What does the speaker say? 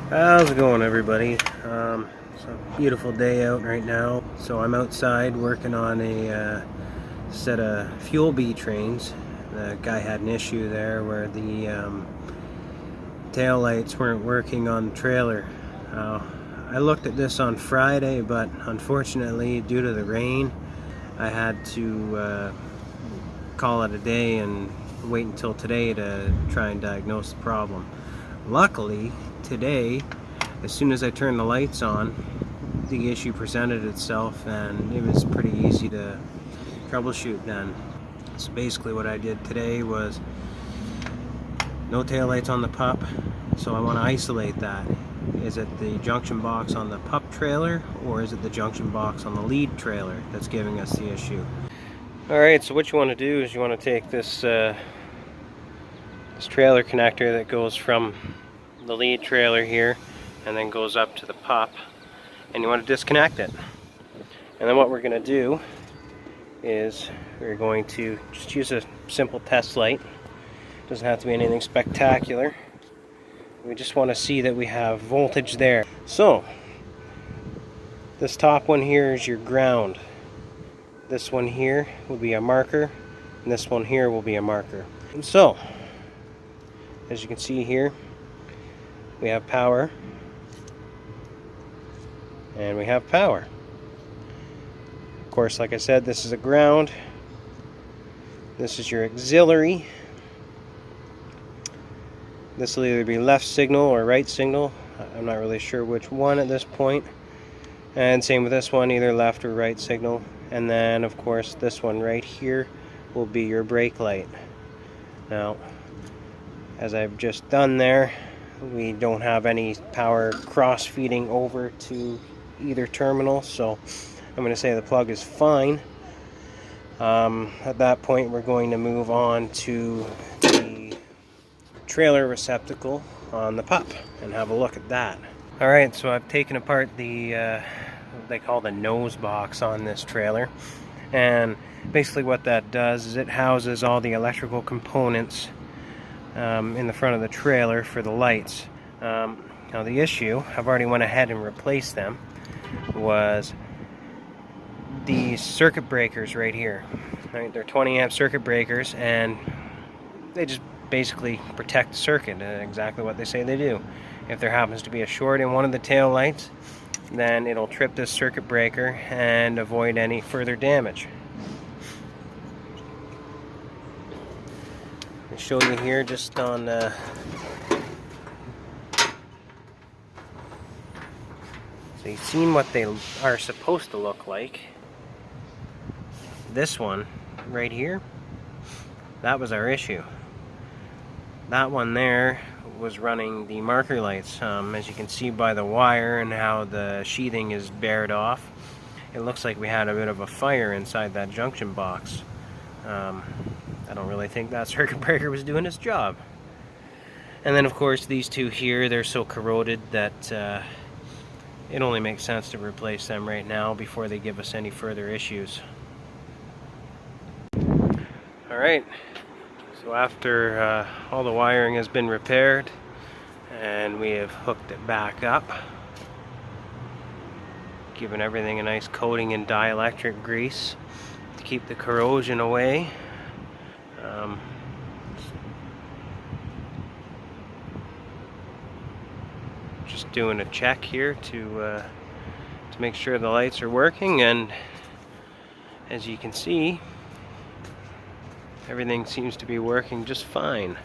How's it going, everybody? It's a beautiful day out right now, so I'm outside working on a set of fuel B trains. The guy had an issue there where the tail lights weren't working on the trailer. I looked at this on Friday, but unfortunately, due to the rain, I had to call it a day and wait until today to try and diagnose the problem. Luckily, today, as soon as I turned the lights on, the issue presented itself, and it was pretty easy to troubleshoot then. So basically what I did today was no tail lights on the pup, so I want to isolate that. Is it the junction box on the pup trailer, or is it the junction box on the lead trailer that's giving us the issue? Alright, so what you want to do is you want to take this this trailer connector that goes from the lead trailer here and then goes up to the pup, and you want to disconnect it. And then what we're going to do is we're going to just use a simple test light. Doesn't have to be anything spectacular. We just want to see that we have voltage there. So this top one here is your ground. This one here will be a marker, and this one here will be a marker. And so, as you can see here, we have power, and we have power. Of course, like I said, this is a ground. This is your auxiliary. This will either be left signal or right signal. I'm not really sure which one at this point. And same with this one, either left or right signal. And then, of course, this one right here will be your brake light. Now, as I've just done there, we don't have any power cross feeding over to either terminal, so I'm going to say the plug is fine. At that point, we're going to move on to the trailer receptacle on the pup and have a look at that. Alright, so I've taken apart the what they call the nose box on this trailer, and basically what that does is it houses all the electrical components in the front of the trailer for the lights. Now the issue, I've already went ahead and replaced them, was the circuit breakers right here. Right, they're 20 amp circuit breakers, and they just basically protect the circuit, exactly what they say they do. If there happens to be a short in one of the tail lights, then it'll trip this circuit breaker and avoid any further damage. I'll show you here just on so you've seen what they are supposed to look like. This one right here, that was our issue. That one there was running the marker lights. As you can see by the wire and how the sheathing is bared off, it looks like we had a bit of a fire inside that junction box. I don't really think that circuit breaker was doing its job. And then of course these two here, they're so corroded that it only makes sense to replace them right now before they give us any further issues. Alright, so after all the wiring has been repaired and we have hooked it back up, giving everything a nice coating in dielectric grease to keep the corrosion away. Just doing a check here to make sure the lights are working, and as you can see, everything seems to be working just fine.